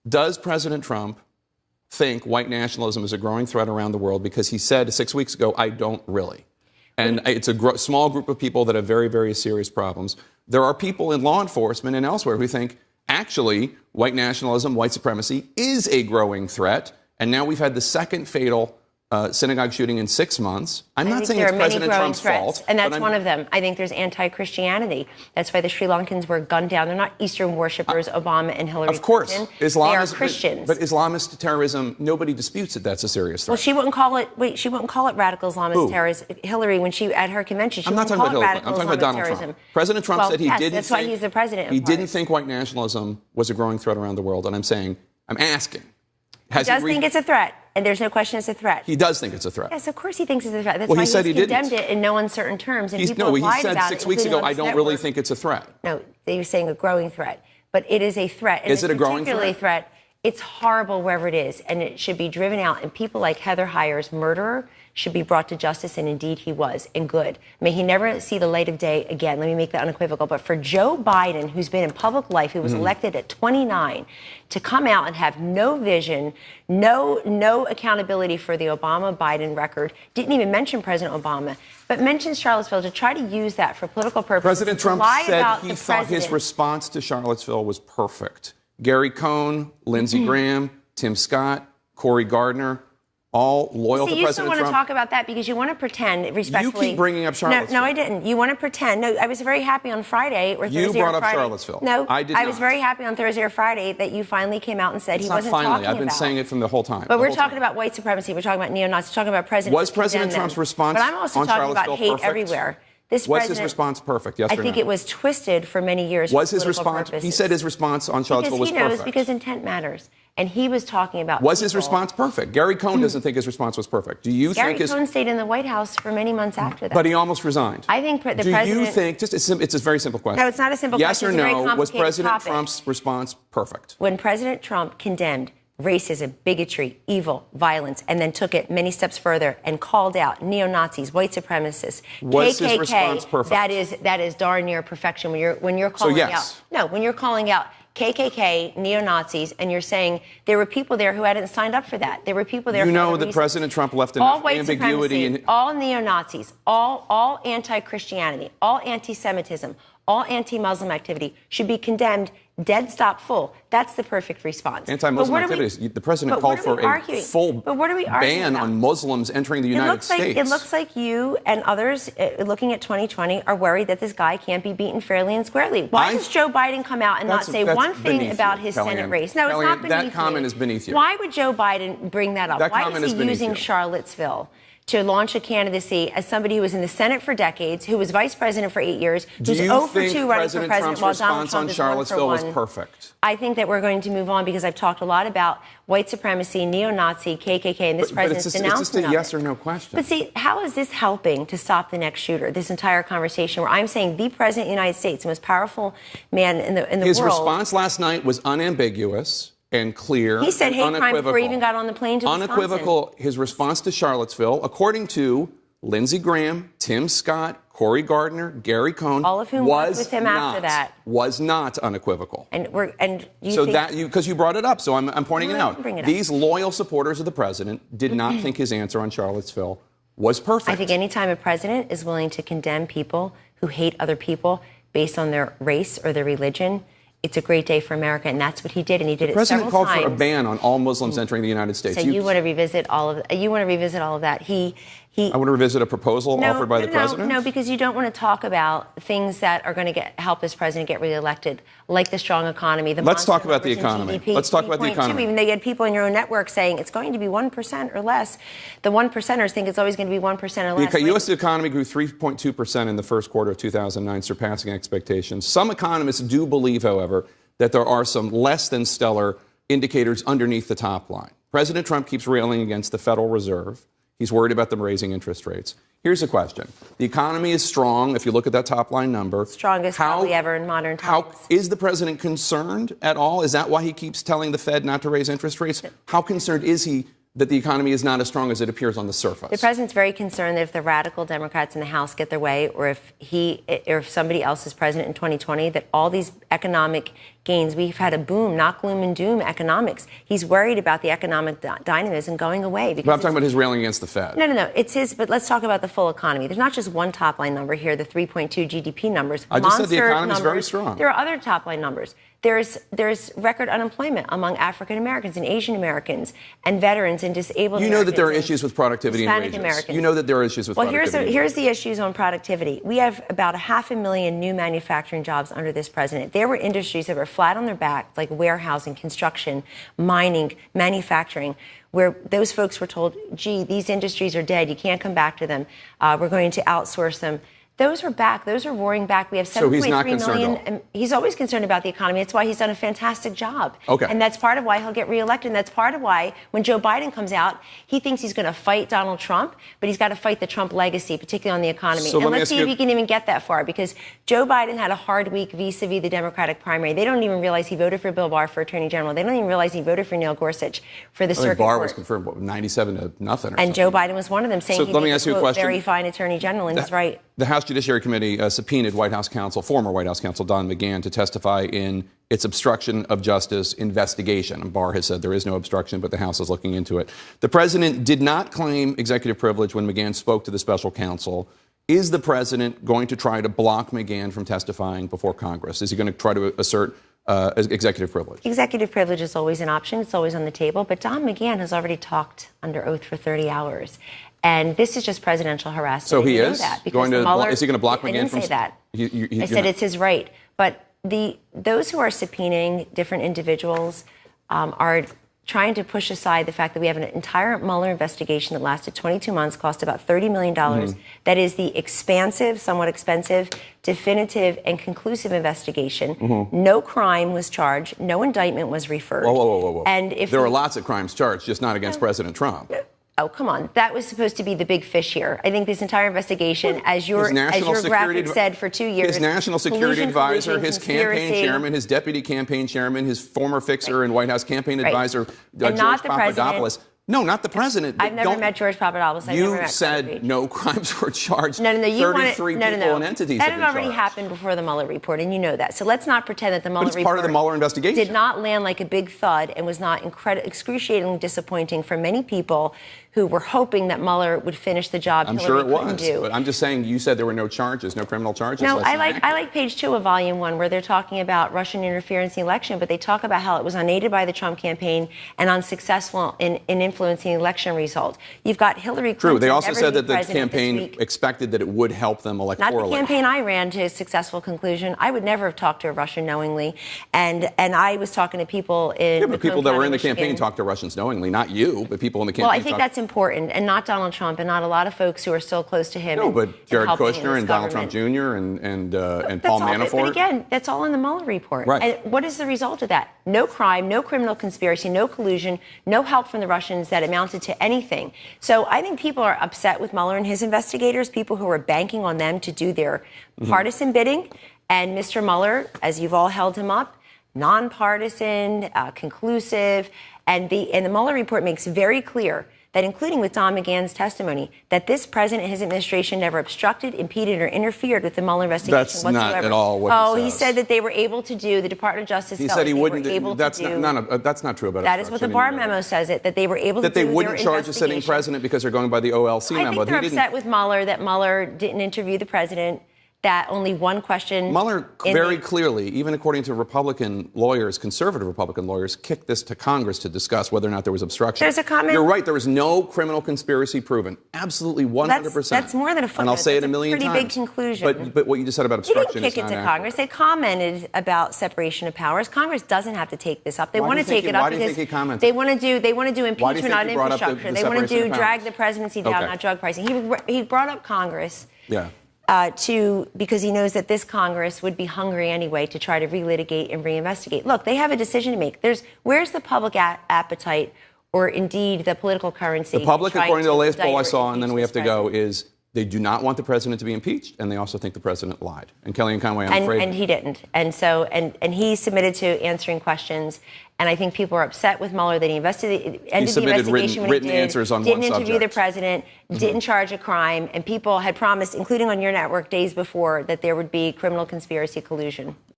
Does President Trump think white nationalism is a growing threat around the world? Because he said 6 weeks ago, I don't really. And it's a small group of people that have very, very serious problems. There are people in law enforcement and elsewhere who think, actually, white nationalism, white supremacy is a growing threat. And now we've had the second fatal synagogue shooting in 6 months. I'm not saying it's President Trump's fault. And that's one of them. I think there's anti-Christianity. That's why the Sri Lankans were gunned down. They're not Eastern worshippers, Obama and Hillary Clinton. Of course. They are Christians. But Islamist terrorism, nobody disputes that that's a serious threat. Well, she wouldn't call it radical Islamist terrorism. Hillary, when she at her convention, she wouldn't call it radical Islamist terrorism. I'm talking about Donald Trump. President Trump said he didn't that's why he's the president. He didn't think white nationalism was a growing threat around the world. And I'm asking. He does think it's a threat, and there's no question it's a threat. He does think it's a threat. Yes, of course he thinks it's a threat. That's why he condemned it in no uncertain terms. And people he lied said about 6 weeks ago, I don't really think it's a threat. No, they were saying a growing threat. But it is a threat. And is it a growing threat? It's horrible wherever it is, and it should be driven out. And people like Heather Heyer's murderer should be brought to justice, and indeed he was, and good. May he never see the light of day again. Let me make that unequivocal. But for Joe Biden, who's been in public life, who was elected at 29, to come out and have no vision, no accountability for the Obama-Biden record, didn't even mention President Obama, but mentions Charlottesville to try to use that for political purposes. President Trump said he thought his response to Charlottesville was perfect. Gary Cohn, Lindsey Graham, Tim Scott, Cory Gardner, all loyal to President Trump. You still want to talk about that because you want to pretend, respectfully. You keep bringing up Charlottesville. No, I didn't. You want to pretend. No, I was very happy on Friday or Thursday or Friday. You brought up Charlottesville. No, I did not. I was very happy on Thursday or Friday that you finally came out and said he wasn't talking about it. I've been saying it from the whole time. But we're talking about white supremacy. We're talking about neo-Nazis. We're talking about President Was President Trump's response on Charlottesville perfect? But I'm also talking about hate everywhere. Was his response perfect? Yes or no? I think it was twisted for many years. Was his response? He said his response on Charlottesville was perfect. Because intent matters. And he was talking about. Was his response perfect? Gary Cohn doesn't think his response was perfect. Do you think Gary Cohn stayed in the White House for many months after that? But he almost resigned. I think the president. Do you think? It's a very simple question. No, it's not a simple question. Yes or no? Was President Trump's response perfect? When President Trump condemned racism, bigotry, evil, violence, and then took it many steps further and called out neo-Nazis, white supremacists, was KKK. His response perfect? That is darn near perfection. When you're calling out, when you're calling out KKK, neo-Nazis, and you're saying there were people there who hadn't signed up for that. There were people there. You know that President Trump left enough ambiguity. All neo-Nazis, all anti-Christianity, all anti-Semitism, all anti-Muslim activity should be condemned. Dead stop full. That's the perfect response. Anti-Muslim activities. The president called for a full ban on Muslims entering the United States. It looks like you and others looking at 2020 are worried that this guy can't be beaten fairly and squarely. Why does Joe Biden come out and not say one thing about his Senate race? No, it's not beneath you. That comment is beneath you. Why would Joe Biden bring that up? Why is he using Charlottesville to launch a candidacy as somebody who was in the Senate for decades, who was vice president for 8 years, who's 0 for 2 running for president while Donald Trump is 1 for 1? Was perfect. I think that we're going to move on because I've talked a lot about white supremacy, neo-Nazi, KKK, and this president's denouncement of it. It's just a yes or no question. But see, how is this helping to stop the next shooter, this entire conversation where I'm saying the president of the United States, the most powerful man in the world. His response last night was unambiguous and clear. He said hate crime before he even got on the plane to Wisconsin. Unequivocal. His response to Charlottesville, according to Lindsey Graham, Tim Scott, Cory Gardner, Gary Cohn, all of whom worked with him after that, was not unequivocal. Because you brought it up, so I'm pointing it out. These loyal supporters of the president did not think his answer on Charlottesville was perfect. I think any time a president is willing to condemn people who hate other people based on their race or their religion, it's a great day for America, and that's what he did, and he did it several times. The president called for a ban on all Muslims entering the United States. So you want to revisit all of that? I want to revisit a proposal offered by the president? No, because you don't want to talk about things that are going to help this president get reelected, like the strong economy. Let's talk about the economy. Let's talk about the economy. Even though you had people in your own network saying it's going to be 1% or less, the 1%ers think it's always going to be 1% or less. The U.S. economy grew 3.2% in the first quarter of 2009, surpassing expectations. Some economists do believe, however, that there are some less than stellar indicators underneath the top line. President Trump keeps railing against the Federal Reserve. He's worried about them raising interest rates. Here's the question. The economy is strong, if you look at that top-line number. Strongest probably ever in modern times. Is the president concerned at all? Is that why he keeps telling the Fed not to raise interest rates? How concerned is he that the economy is not as strong as it appears on the surface? The president's very concerned that if the radical Democrats in the House get their way, or if somebody else is president in 2020, that all these economic gains. We've had a boom, not gloom and doom economics. He's worried about the economic dynamism going away. But I'm talking about his railing against the Fed. No. It's his, but let's talk about the full economy. There's not just one top-line number here, the 3.2 GDP numbers. I just said the economy is very strong. There are other top-line numbers. There's record unemployment among African Americans and Asian Americans and veterans and disabled Americans. You know that there are issues with productivity and Hispanic wages. Americans. You know that there are issues with productivity. Well, here's the issues on productivity. We have about 500,000 new manufacturing jobs under this president. There were industries that were flat on their back, like warehousing, construction, mining, manufacturing, where those folks were told, gee, these industries are dead. You can't come back to them. We're going to outsource them. Those are back. Those are roaring back. We have 7.3 million. And he's always concerned about the economy. That's why he's done a fantastic job. Okay. And that's part of why he'll get reelected. And that's part of why when Joe Biden comes out, he thinks he's going to fight Donald Trump, but he's got to fight the Trump legacy, particularly on the economy. So and let's see if he can even get that far, because Joe Biden had a hard week vis-a-vis the Democratic primary. They don't even realize he voted for Bill Barr for Attorney General. They don't even realize he voted for Neil Gorsuch for the circuit Barr court. was confirmed, 97 to nothing or and something. Joe Biden was one of them, saying so he'd let me be ask you a quote, question. very fine Attorney General, and he's right. The House Judiciary Committee subpoenaed White House counsel, former White House counsel Don McGahn, to testify in its obstruction of justice investigation. And Barr has said there is no obstruction, but the House is looking into it. The president did not claim executive privilege when McGahn spoke to the special counsel. Is the president going to try to block McGahn from testifying before Congress? Is he going to try to assert executive privilege? Executive privilege is always an option. It's always on the table. But Don McGahn has already talked under oath for 30 hours. And this is just presidential harassment. So he is going to Mueller, is he going to block McGahn? I didn't say that. I said not. It's his right. But those who are subpoenaing different individuals are trying to push aside the fact that we have an entire Mueller investigation that lasted 22 months, cost about $30 million. That is the expansive, somewhat expensive, definitive, and conclusive investigation. No crime was charged. No indictment was referred. Whoa. And if there are lots of crimes charged, just not against President Trump. Oh, come on. That was supposed to be the big fish here. I think this entire investigation, as your graphic said for 2 years. His national security advisor, his campaign chairman, his deputy campaign chairman, his former fixer and White House campaign advisor, George Papadopoulos. No, not the president. I've never met George Papadopoulos. You said no crimes were charged. No. 33 people and entities that have had been already happened before the Mueller report, and you know that. So let's not pretend that the Mueller report part of the Mueller investigation. Did not land like a big thud and was not excruciatingly disappointing for many people who were hoping that Mueller would finish the job I'm Hillary sure it was, do. but I'm just saying you said there were no charges, no criminal charges. No, I like page 2 of volume 1, where they're talking about Russian interference in the election, but they talk about how it was unaided by the Trump campaign and unsuccessful in influencing the election result. You've got Hillary Clinton. True. They also said that the campaign expected that it would help them electorally. Not the campaign I ran to a successful conclusion. I would never have talked to a Russian knowingly, and I was talking to people in. Yeah, but people that were in the campaign talked to Russians knowingly, not you, but people in the campaign. Well, I think that's important, and not Donald Trump, and not a lot of folks who are still close to him. No, but Jared Kushner and Donald government. Trump Jr. and Paul Manafort. But again, that's all in the Mueller report. Right. And what is the result of that? No crime, no criminal conspiracy, no collusion, no help from the Russians that amounted to anything. So I think people are upset with Mueller and his investigators, people who are banking on them to do their partisan bidding. And Mr. Mueller, as you've all held him up, nonpartisan, conclusive, and the Mueller report makes very clear that, including with Don McGahn's testimony, that this president and his administration never obstructed, impeded, or interfered with the Mueller investigation whatsoever. That's not at all what he says. He said that they were able to do, the Department of Justice he felt said he they wouldn't, were able that's to do. That's not true about That is what the Barr memo says, that they were able to do That they wouldn't their charge a sitting president because they're going by the OLC memo. I think they're upset with Mueller that Mueller didn't interview the president, that only one question. Mueller very clearly, even according to Republican lawyers, conservative Republican lawyers, kicked this to Congress to discuss whether or not there was obstruction. There's a comment. You're right. There was no criminal conspiracy proven. Absolutely 100%. That's more than a footnote. And I'll say it a million times. Pretty big conclusion. But what you just said about obstruction They didn't kick it to Congress. They commented about separation of powers. Congress doesn't have to take this up. They want to take it up because they want to do impeachment on infrastructure. They want to do drag the presidency down, not drug pricing. He brought up Congress. Yeah. Because he knows that this Congress would be hungry anyway to try to relitigate and reinvestigate. Look, they have a decision to make. Where's the public appetite, or indeed the political currency? The public, according to the latest poll I saw, and then we have to go, is they do not want the president to be impeached, and they also think the president lied. And Kellyanne Conway, I'm afraid. And he didn't. And so, and he submitted to answering questions. And I think people are upset with Mueller that he ended the investigation when written answers on didn't one interview subject. the president, didn't charge a crime, and people had promised, including on your network days before, that there would be criminal conspiracy collusion.